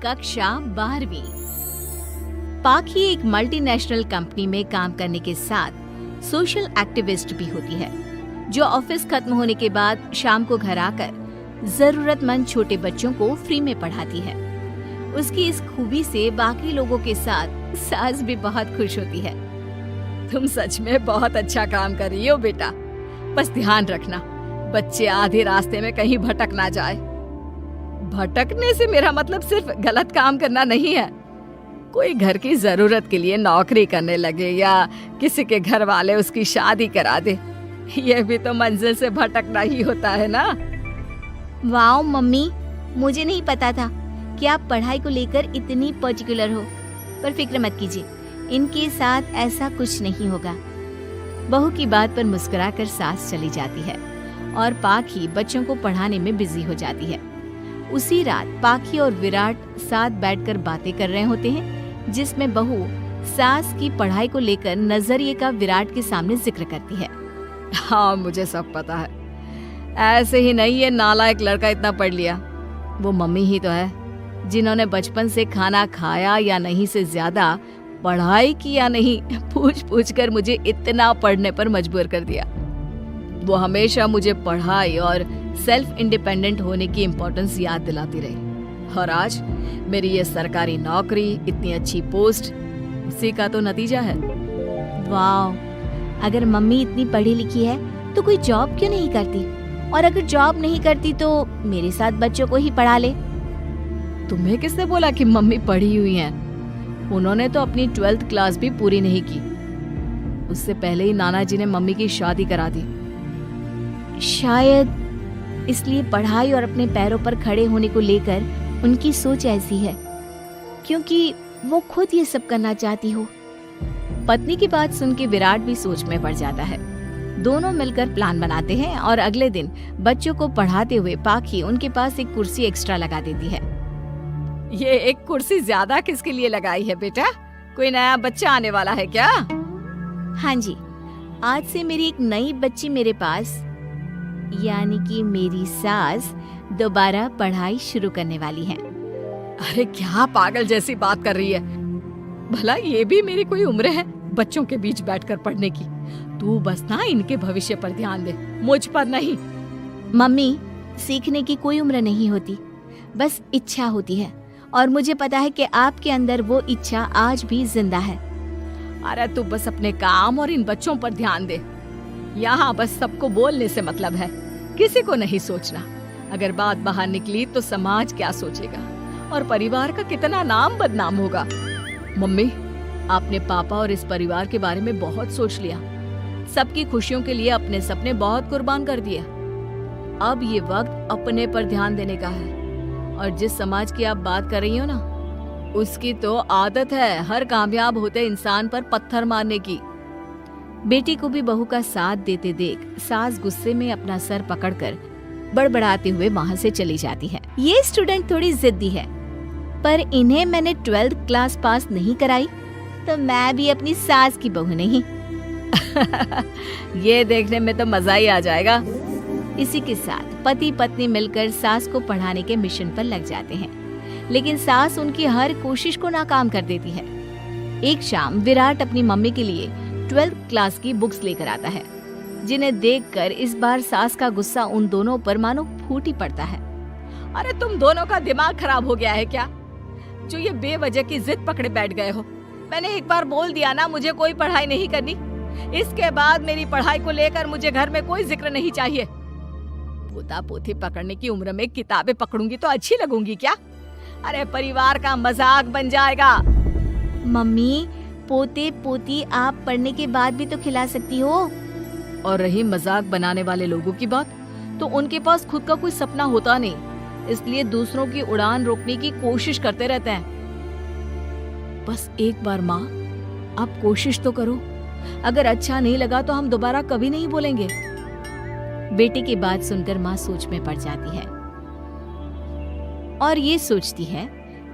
कक्षा 12वीं। पाखी एक मल्टीनेशनल कंपनी में काम करने के साथ सोशल एक्टिविस्ट भी होती है, जो ऑफिस खत्म होने के बाद शाम को घर आकर जरूरतमंद छोटे बच्चों को फ्री में पढ़ाती है। उसकी इस खूबी से बाकी लोगों के साथ सास भी बहुत खुश होती है। तुम सच में बहुत अच्छा काम कर रही हो बेटा, बस ध्यान रखना बच्चे आधे रास्ते में कहीं भटक ना जाए। भटकने से मेरा मतलब सिर्फ गलत काम करना नहीं है। कोई घर की जरूरत के लिए नौकरी करने लगे या किसी के घर वाले उसकी शादी करा दे, यह भी तो मंजिल से भटकना ही होता है ना। वाओ मम्मी, मुझे नहीं पता था कि आप पढ़ाई को लेकर इतनी पर्टिकुलर हो। पर फिक्र मत कीजिए, इनके साथ ऐसा कुछ नहीं होगा। बहू की बात पर मुस्कुराकर सास चली जाती है और पाखी बच्चों को पढ़ाने में बिजी हो जाती है। उसी रात पाखी और विराट साथ बैठकर बातें कर रहे होते हैं, जिसमें बहू सास की पढ़ाई को लेकर नजरिए का विराट के सामने जिक्र करती है। हाँ, मुझे सब पता है। ऐसे ही नहीं ये नालायक लड़का इतना पढ़ लिया। वो मम्मी ही तो है जिन्होंने बचपन से खाना खाया या नहीं से ज्यादा पढ़ाई की या नहीं पूछ पूछ कर मुझे इतना पढ़ने पर मजबूर कर दिया। वो हमेशा मुझे पढ़ाई और सेल्फ इंडिपेंडेंट होने की इम्पोर्टेंस याद दिलाती रही, और आज मेरी ये सरकारी नौकरी, इतनी अच्छी पोस्ट, उसी का तो नतीजा है। वाह, अगर मम्मी इतनी पढ़ी लिखी है तो कोई जॉब क्यों नहीं करती? और अगर जॉब नहीं करती तो मेरे साथ बच्चों को ही पढ़ा ले। तुम्हें किसने बोला कि मम्मी पढ़ी हुई हैं? उन्होंने तो अपनी 12th क्लास भी पूरी नहीं की। उससे पहले ही नाना जी ने मम्मी की शादी करा दी। शायद इसलिए पढ़ाई और अपने पैरों पर खड़े होने को लेकर उनकी सोच ऐसी है, क्योंकि वो खुद ये सब करना चाहती हो। पत्नी की बात सुन के विराट भी सोच में पड़ जाता है। दोनों मिलकर प्लान बनाते हैं और अगले दिन बच्चों को पढ़ाते हुए पाखी उनके पास एक कुर्सी एक्स्ट्रा लगा देती है। ये एक कुर्सी ज्यादा किसके लिए लगाई है बेटा? कोई नया बच्चा आने वाला है क्या? हाँ जी, आज से मेरी एक नई बच्ची मेरे पास, यानी कि मेरी सास, दोबारा पढ़ाई शुरू करने वाली है। अरे क्या पागल जैसी बात कर रही है? भला ये भी मेरी कोई उम्र है बच्चों के बीच बैठकर पढ़ने की? तू बस ना इनके भविष्य पर ध्यान दे, मुझ पर नहीं। मम्मी, सीखने की कोई उम्र नहीं होती, बस इच्छा होती है, और मुझे पता है कि आपके अंदर वो इच्छा आज भी जिंदा है। अरे तू बस अपने काम और इन बच्चों पर ध्यान दे। यहाँ बस सबको बोलने से मतलब है, किसी को नहीं सोचना। अगर बात बाहर निकली तो समाज क्या सोचेगा और परिवार का कितना नाम बदनाम होगा। मम्मी, आपने पापा और इस परिवार के बारे में बहुत सोच लिया। सबकी खुशियों के लिए अपने सपने बहुत कुर्बान कर दिए। अब ये वक्त अपने पर ध्यान देने का है। और जिस समाज की आप बात कर रही हो ना, उसकी तो आदत है हर कामयाब होते इंसान पर पत्थर मारने की। बेटी को भी बहू का साथ देते देख सास गुस्से में अपना सर पकड़कर बड़बड़ाते हुए वहाँ से चली जाती है। ये स्टूडेंट थोड़ी जिद्दी है, पर इन्हें मैंने 12th क्लास पास नहीं कराई तो मैं भी अपनी सास की बहू नहीं। ये देखने में तो मजा ही आ जाएगा। इसी के साथ पति पत्नी मिलकर सास को पढ़ाने के मिशन पर लग जाते हैं, लेकिन सास उनकी हर कोशिश को नाकाम कर देती है। एक शाम विराट अपनी मम्मी के लिए 12th क्लास की बुक्स लेकर आता है, जिन्हें देखकर इस बार सास का गुस्सा उन दोनों पर मानो फूट ही पड़ता है। अरे तुम दोनों का दिमाग खराब हो गया है क्या, जो ये बेवजह की जिद पकड़े बैठ गए हो? मैंने एक बार बोल दिया ना, मुझे कोई पढ़ाई नहीं करनी। इसके बाद मेरी पढ़ाई को लेकर मुझे घर में कोई जिक्र नहीं चाहिए। पोता पोती पकड़ने की उम्र में किताबें पकड़ूंगी तो अच्छी लगूंगी क्या? अरे परिवार का मजाक बन जाएगा। मम्मी, पोते पोती आप पढ़ने के बाद भी तो खिला सकती हो। और रही मजाक बनाने वाले लोगों की बात, तो उनके पास खुद का कोई सपना होता नहीं, इसलिए दूसरों की उड़ान रोकने की कोशिश करते रहते हैं। बस एक बार माँ, आप कोशिश तो करो। अगर अच्छा नहीं लगा तो हम दोबारा कभी नहीं बोलेंगे। बेटे की बात सुनकर माँ सोच में पड़ जाती है और ये सोचती है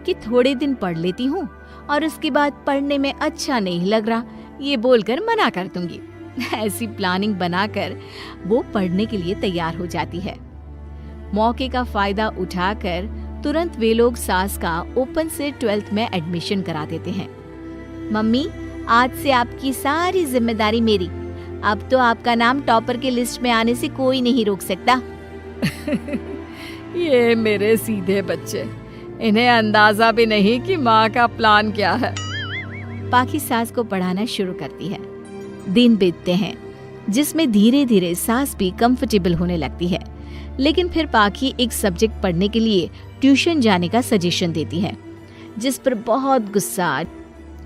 कि थोड़े दिन पढ़ लेती हूँ और उसके बाद पढ़ने में अच्छा नहीं लग रहा ये बोलकर मना कर दूंगी। ऐसी प्लानिंग बनाकर वो पढ़ने के लिए तैयार हो जाती है। मौके का फायदा उठाकर तुरंत वे लोग सास का ओपन से 12th में एडमिशन करा देते हैं। मम्मी, आज से आपकी सारी जिम्मेदारी मेरी। अब तो आपका नाम टॉपर के लिस्ट में आने से कोई नहीं रोक सकता। ये मेरे सीधे बच्चे, इन्हें अंदाजा भी नहीं कि माँ का प्लान क्या है। पाखी सास को पढ़ाना शुरू करती है। दिन बीतते हैं जिसमें धीरे धीरे सास भी कंफर्टेबल होने लगती है, लेकिन फिर पाखी एक सब्जेक्ट पढ़ने के लिए ट्यूशन जाने का सजेशन देती है, जिस पर बहुत गुस्सा,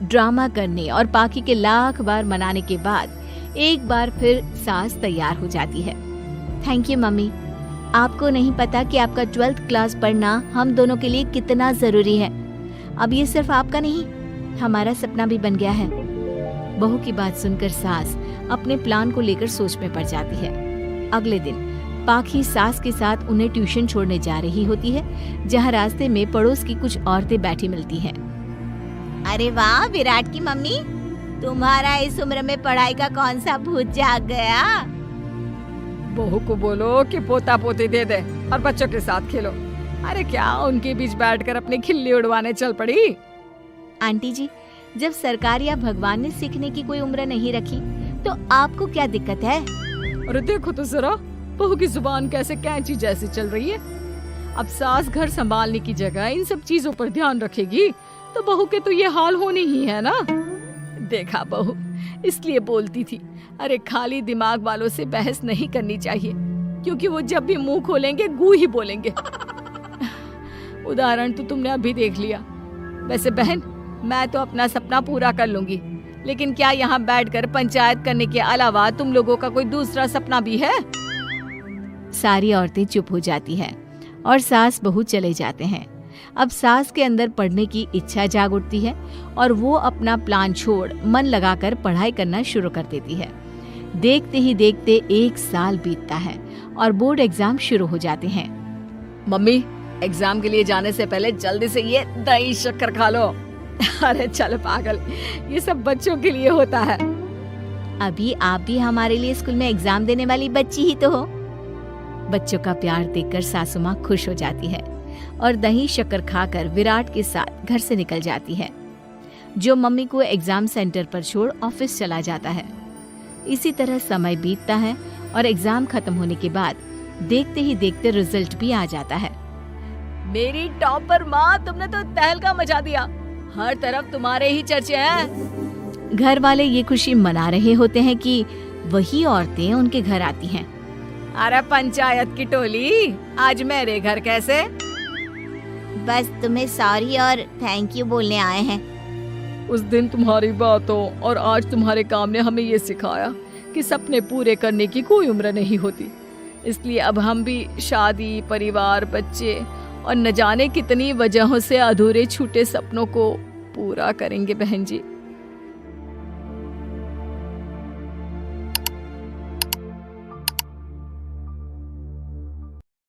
ड्रामा करने और पाखी के लाख बार मनाने के बाद एक बार फिर सास तैयार हो जाती है। Thank you mummy. आपको नहीं पता कि आपका 12th क्लास पढ़ना हम दोनों के लिए कितना जरूरी है। अब ये सिर्फ आपका नहीं, हमारा सपना भी बन गया है। बहू की बात सुनकर सास अपने प्लान को लेकर सोच में पड़ जाती है। अगले दिन पाखी सास के साथ उन्हें ट्यूशन छोड़ने जा रही होती है, जहाँ रास्ते में पड़ोस की कुछ औरतें बैठी मिलती हैं। अरे वाह विराट की मम्मी, तुम्हारा इस उम्र में पढ़ाई का कौन सा भूत जाग गया? बहू को बोलो कि पोता पोती दे दे और बच्चों के साथ खेलो। अरे क्या उनके बीच बैठकर अपनी खिल्ली उड़वाने चल पड़ी? आंटी जी, जब सरकार या भगवान ने सीखने की कोई उम्र नहीं रखी तो आपको क्या दिक्कत है? अरे देखो तो जरा, बहू की जुबान कैसे कैंची जैसी चल रही है। अब सास घर संभालने की जगह इन सब चीजों पर ध्यान रखेगी तो बहू के तो ये हाल होने ही है ना। देखा बहू, इसलिए बोलती थी, अरे खाली दिमाग वालों से बहस नहीं करनी चाहिए, क्योंकि वो जब भी मुंह खोलेंगे गू ही बोलेंगे। उदाहरण तो तुमने अभी देख लिया। वैसे बहन, मैं तो अपना सपना पूरा कर लूंगी, लेकिन क्या यहाँ बैठकर पंचायत करने के अलावा तुम लोगों का कोई दूसरा सपना भी है? सारी औरतें चुप हो जाती हैं और सास बहू चले जाते हैं। अब सास के अंदर पढ़ने की इच्छा जाग उठती है और वो अपना प्लान छोड़ मन लगाकर पढ़ाई करना शुरू कर देती है। देखते ही देखते 1 साल बीतता है और बोर्ड एग्जाम शुरू हो जाते हैं। मम्मी, एग्जाम के लिए जाने से पहले जल्दी से ये दही शक्कर खा लो। अरे चल पागल, ये सब बच्चों के लिए होता है। अभी आप भी हमारे लिए स्कूल में एग्जाम देने वाली बच्ची ही तो हो। बच्चों का प्यार देखकर सासू माँ खुश हो जाती है और दही शक्कर खाकर विराट के साथ घर से निकल जाती है, जो मम्मी को एग्जाम सेंटर पर छोड़ ऑफिस चला जाता है। इसी तरह समय बीतता है और एग्जाम खत्म होने के बाद देखते ही देखते रिजल्ट भी आ जाता है। मेरी टॉपर माँ, तुमने तो तहलका मचा दिया। हर तरफ तुम्हारे ही चर्चे हैं। घर वाले ये खुशी मना रहे होते हैं कि वही औरतें उनके घर आती हैं। अरे पंचायत की टोली, आज मेरे घर कैसे? बस तुम्हें सॉरी और थैंक यू बोलने आए हैं। उस दिन तुम्हारी बातों और आज तुम्हारे काम ने हमें ये सिखाया कि सपने पूरे करने की कोई उम्र नहीं होती। इसलिए अब हम भी शादी, परिवार, बच्चे और न जाने कितनी वजहों से अधूरे छूटे सपनों को पूरा करेंगे बहन जी।